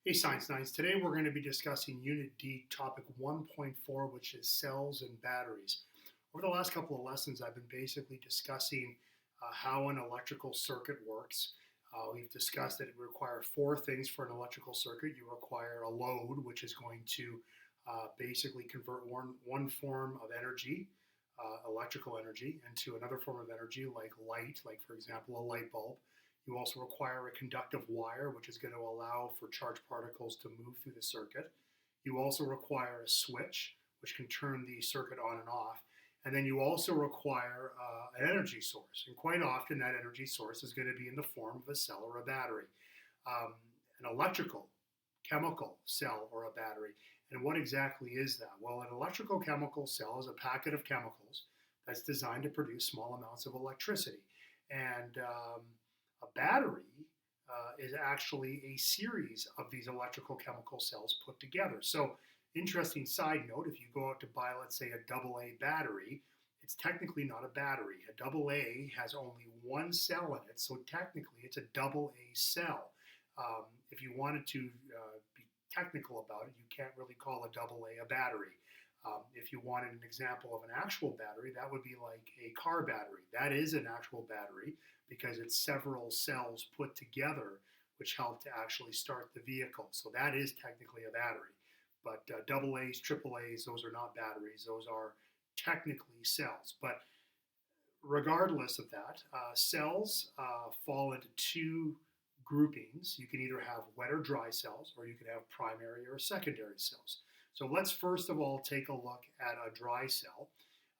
Hey Science Nights, today we're going to be discussing Unit D, topic 1.4, which is cells and batteries. Over the last couple of lessons, I've been basically discussing how an electrical circuit works. We've discussed that it requires four things for an electrical circuit. You require a load, which is going to basically convert one form of energy, electrical energy, into another form of energy like light, like for example, a light bulb. You also require a conductive wire, which is going to allow for charged particles to move through the circuit. You also require a switch, which can turn the circuit on and off. And then you also require an energy source. And quite often, that energy source is going to be in the form of a cell or a battery, um, an electrical, chemical cell or a battery. And what exactly is that? Well, an electrical chemical cell is a packet of chemicals that's designed to produce small amounts of electricity. And a battery is actually a series of these electrical chemical cells put together. So, interesting side note, if you go out to buy, let's say, a double A battery, it's technically not a battery. A double A has only one cell in it, so technically it's a double A cell. If you wanted to be technical about it, you can't really call a double A battery. If you wanted an example of an actual battery, that would be like a car battery. That is an actual battery because it's several cells put together which help to actually start the vehicle. So that is technically a battery. But double A's, triple A's, those are not batteries. Those are technically cells. But regardless of that, cells fall into two groupings. You can either have wet or dry cells, or you can have primary or secondary cells. So let's first of all take a look at a dry cell.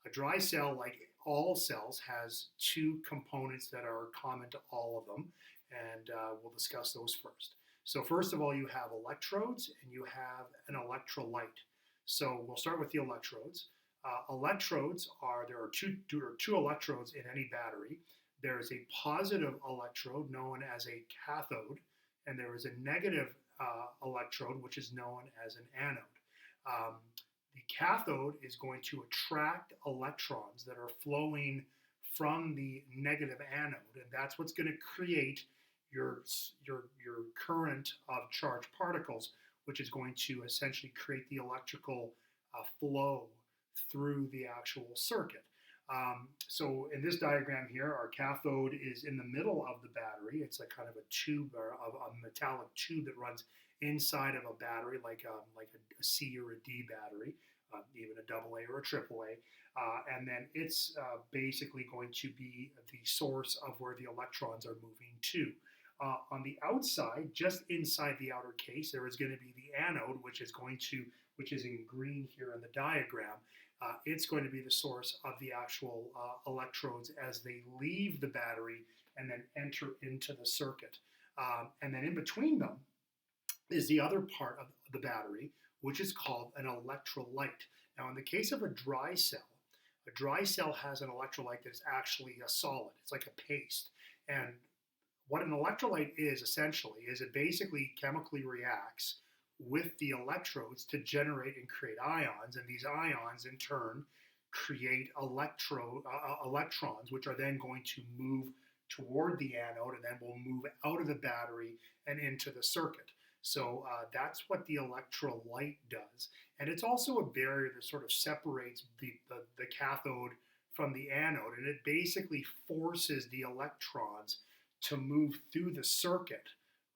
A dry cell, like all cells, has two components that are common to all of them, and we'll discuss those first. So first of all, you have electrodes and you have an electrolyte. So we'll start with the electrodes. Electrodes there are two electrodes in any battery. There is a positive electrode known as a cathode, and there is a negative electrode which is known as an anode. Um, the cathode is going to attract electrons that are flowing from the negative anode, and that's what's going to create your, your current of charged particles, which is going to essentially create the electrical flow through the actual circuit. So in this diagram here, our cathode is in the middle of the battery. It's a kind of a tube or a metallic tube that runs inside of a battery, like a C or a D battery, even a double A or a triple A. And then it's basically going to be the source of where the electrons are moving to. On the outside, just inside the outer case, there is going to be the anode, which is in green here in the diagram. It's going to be the source of the actual electrodes as they leave the battery and then enter into the circuit. And then in between them is the other part of the battery, which is called an electrolyte. Now, in the case of a dry cell has an electrolyte that is actually a solid. It's like a paste. And what an electrolyte is essentially is it basically chemically reacts with the electrodes to generate and create ions, and these ions in turn create electrons, which are then going to move toward the anode and then will move out of the battery and into the circuit. So that's what the electrolyte does. And it's also a barrier that sort of separates the cathode from the anode, and it basically forces the electrons to move through the circuit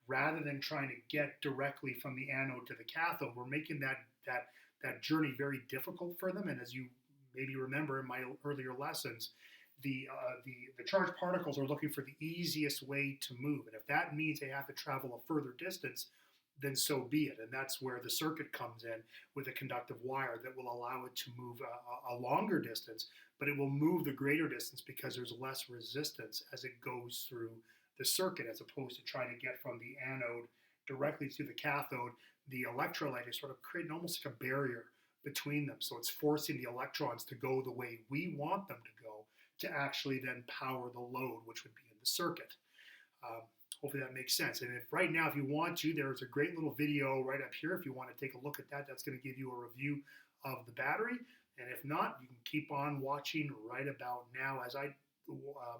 rather than trying to get directly from the anode to the cathode. We're making that journey very difficult for them. And as you maybe remember in my earlier lessons, the charged particles are looking for the easiest way to move. And if that means they have to travel a further distance, then so be it. And that's where the circuit comes in with a conductive wire that will allow it to move a longer distance, but it will move the greater distance because there's less resistance as it goes through the circuit, as opposed to trying to get from the anode directly to the cathode. The electrolyte is sort of creating almost like a barrier between them. So it's forcing the electrons to go the way we want them to go to actually then power the load, which would be in the circuit. Hopefully that makes sense. And if right now, if you want to, there's a great little video right up here. If you want to take a look at that, that's going to give you a review of the battery. And if not, you can keep on watching right about now as I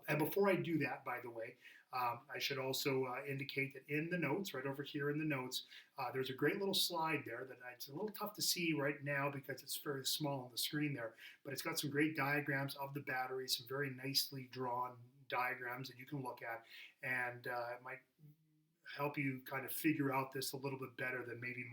and before I do that, by the way, I should also indicate that in the notes, right over here in the notes, there's a great little slide there that it's a little tough to see right now because it's very small on the screen there, but it's got some great diagrams of the batteries, some very nicely drawn diagrams that you can look at, and it might help you kind of figure out this a little bit better than maybe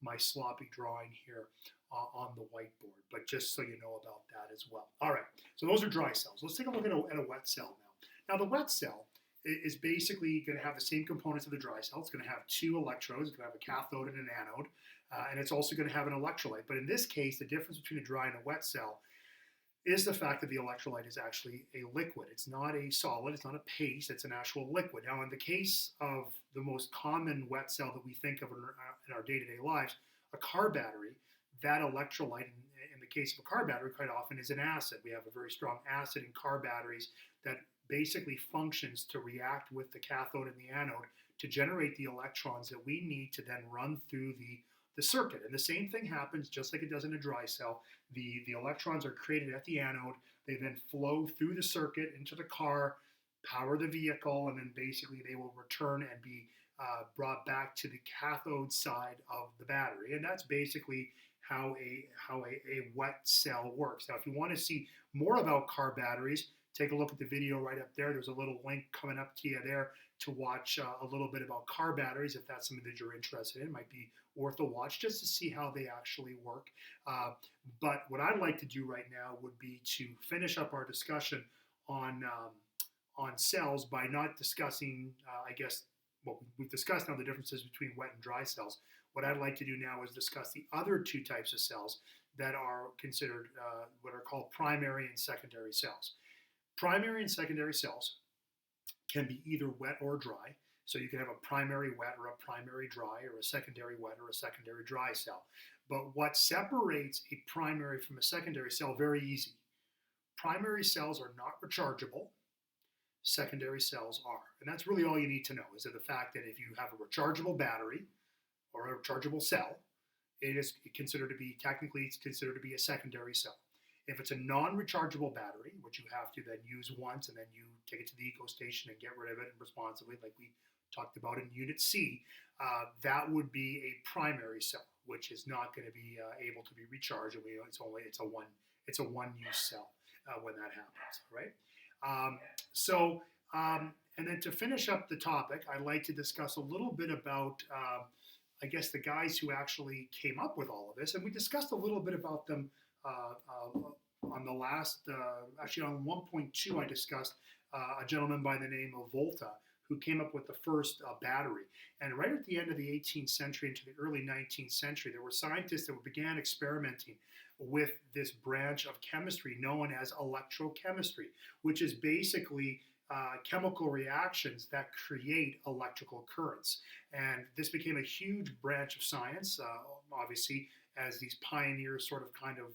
my sloppy drawing here on the whiteboard, but just so you know about that as well. All right, so those are dry cells. Let's take a look at a wet cell now. Now the wet cell is basically going to have the same components of the dry cell. It's going to have two electrodes. It's going to have a cathode and an anode, and it's also going to have an electrolyte. But in this case, the difference between a dry and a wet cell is the fact that the electrolyte is actually a liquid. It's not a solid, it's not a paste, it's an actual liquid. Now, in the case of the most common wet cell that we think of in our day-to-day lives, a car battery, that electrolyte, in the case of a car battery, quite often is an acid. We have a very strong acid in car batteries that basically functions to react with the cathode and the anode to generate the electrons that we need to then run through the circuit. And the same thing happens just like it does in a dry cell. The electrons are created at the anode. They then flow through the circuit into the car, power the vehicle, and then basically they will return and be brought back to the cathode side of the battery. And that's basically how a wet cell works. Now, if you want to see more about car batteries, take a look at the video right up there. There's a little link coming up to you there to watch a little bit about car batteries if that's something that you're interested in. It might be worth a watch just to see how they actually work. But what I'd like to do right now would be to finish up our discussion on cells by not discussing, I guess, well, we've discussed now the differences between wet and dry cells. What I'd like to do now is discuss the other two types of cells that are considered what are called primary and secondary cells. Primary and secondary cells can be either wet or dry. So you can have a primary wet or a primary dry or a secondary wet or a secondary dry cell. But what separates a primary from a secondary cell, very easy. Primary cells are not rechargeable. Secondary cells are. And that's really all you need to know is that the fact that if you have a rechargeable battery or a rechargeable cell, technically it's considered to be a secondary cell. If it's a non-rechargeable battery, which you have to then use once and then you take it to the eco station and get rid of it responsibly, like we talked about in Unit C, that would be a primary cell, which is not going to be able to be recharged. It's a one-use cell when that happens, right? And then to finish up the topic, I'd like to discuss a little bit about I guess the guys who actually came up with all of this, and we discussed a little bit about them on the last, actually on 1.2 I discussed a gentleman by the name of Volta who came up with the first battery. And right at the end of the 18th century into the early 19th century, there were scientists that began experimenting with this branch of chemistry known as electrochemistry, which is basically chemical reactions that create electrical currents. And this became a huge branch of science, obviously, as these pioneers sort of kind of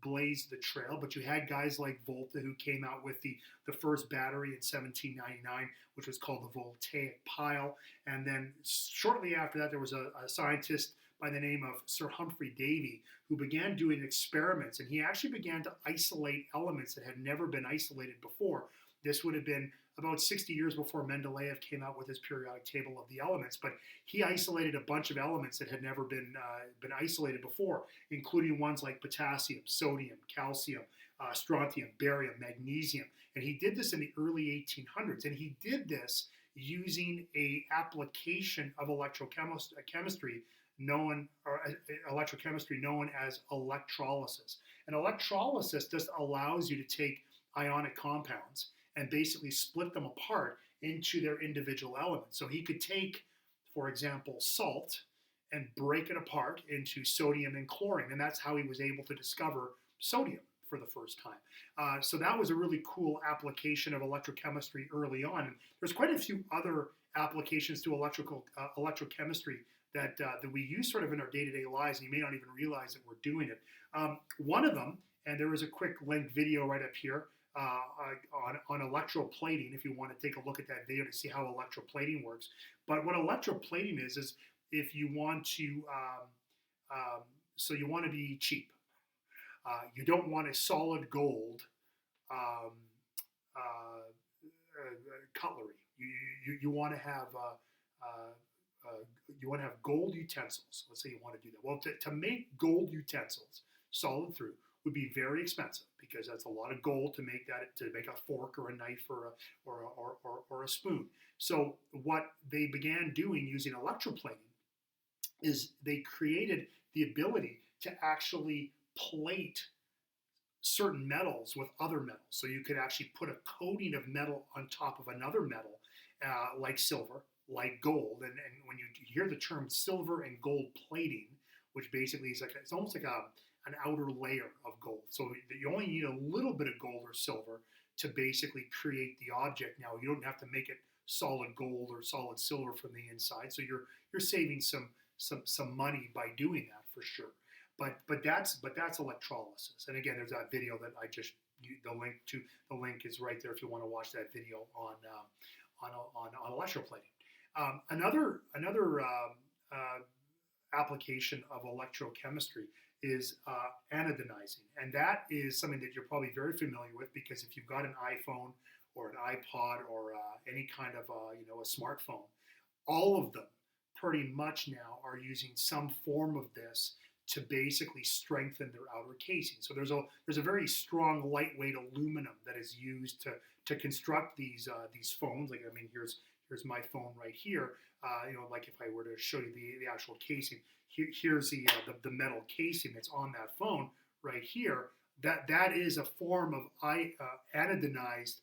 blazed the trail. But you had guys like Volta who came out with the first battery in 1799, which was called the voltaic pile. And then shortly after that, there was a scientist by the name of Sir Humphrey Davy who began doing experiments. And he actually began to isolate elements that had never been isolated before. This would have been about 60 years before Mendeleev came out with his periodic table of the elements, but he isolated a bunch of elements that had never been isolated before, including ones like potassium, sodium, calcium, strontium, barium, magnesium. And he did this in the early 1800s, and he did this using an application of electrochemistry known as electrolysis. And electrolysis just allows you to take ionic compounds and basically split them apart into their individual elements. So he could take, for example, salt and break it apart into sodium and chlorine, and that's how he was able to discover sodium for the first time. So that was a really cool application of electrochemistry early on. And there's quite a few other applications to electrochemistry that we use sort of in our day-to-day lives, and you may not even realize that we're doing it. One of them, and there is a quick linked video right up here, on electroplating, if you want to take a look at that video to see how electroplating works. But what electroplating is if you want to, so you want to be cheap. You don't want a solid gold cutlery, You want to have you want to have gold utensils. Let's say you want to do that. Well, to make gold utensils solid through would be very expensive because that's a lot of gold to make a fork or a knife or a spoon. So what they began doing using electroplating is they created the ability to actually plate certain metals with other metals. So you could actually put a coating of metal on top of another metal, like silver, like gold. And when you hear the term silver and gold plating, which basically is it's almost like an outer layer of gold. So you only need a little bit of gold or silver to basically create the object. Now you don't have to make it solid gold or solid silver from the inside. So you're saving some money by doing that for sure. But that's electrolysis. And again, there's that video that I just the link is right there if you want to watch that video on electroplating. Another application of electrochemistry is anodizing, and that is something that you're probably very familiar with because if you've got an iPhone or an iPod or any kind of a smartphone, all of them pretty much now are using some form of this to basically strengthen their outer casing. So there's a very strong lightweight aluminum that is used to construct these phones. Like I mean, here's my phone right here. Like if I were to show you the actual casing, here's the metal casing that's on that phone right here. That is a form of anodized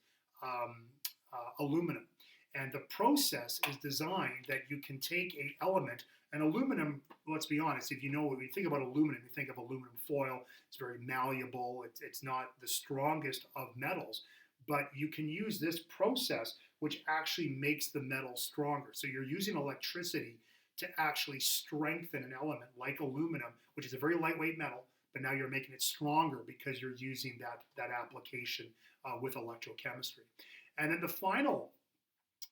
aluminum. And the process is designed that you can take an element, and aluminum, let's be honest, if you know, when you think about aluminum, you think of aluminum foil, it's very malleable, it's not the strongest of metals, but you can use this process which actually makes the metal stronger. So you're using electricity to actually strengthen an element like aluminum, which is a very lightweight metal, but now you're making it stronger because you're using that application with electrochemistry. And then the final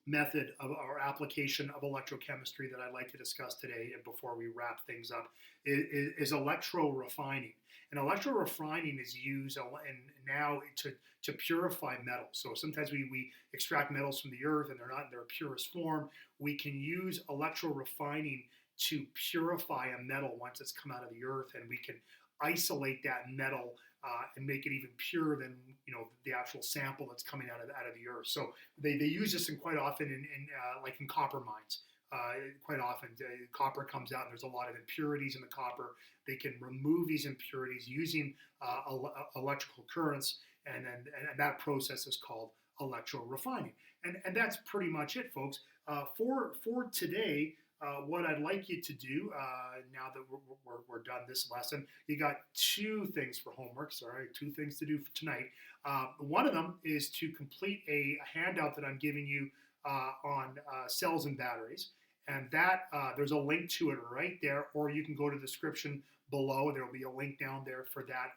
method of our application of electrochemistry that I'd like to discuss today before we wrap things up is electrorefining. And electrorefining is used now to purify metals. So sometimes we extract metals from the earth and they're not in their purest form. We can use electrorefining to purify a metal once it's come out of the earth, and we can isolate that metal and make it even purer than the actual sample that's coming out of the earth. So they use this quite often in copper mines. Quite often copper comes out and there's a lot of impurities in the copper. They can remove these impurities using electrical currents, and that process is called electrorefining. And that's pretty much it, folks. For today, what I'd like you to do now that we're done this lesson, you got two things for homework. Sorry, two things to do for tonight. One of them is to complete a handout that I'm giving you on cells and batteries, and that there's a link to it right there, or you can go to the description below. There will be a link down there for that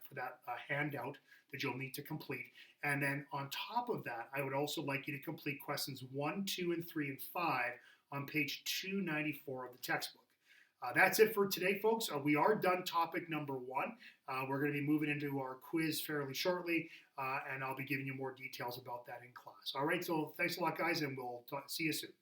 handout that you'll need to complete. And then on top of that, I would also like you to complete questions 1, 2, and 3, and 5 on page 294 of the textbook. That's it for today, folks. We are done topic number 1. We're going to be moving into our quiz fairly shortly, and I'll be giving you more details about that in class. All right, so thanks a lot, guys, and we'll see you soon.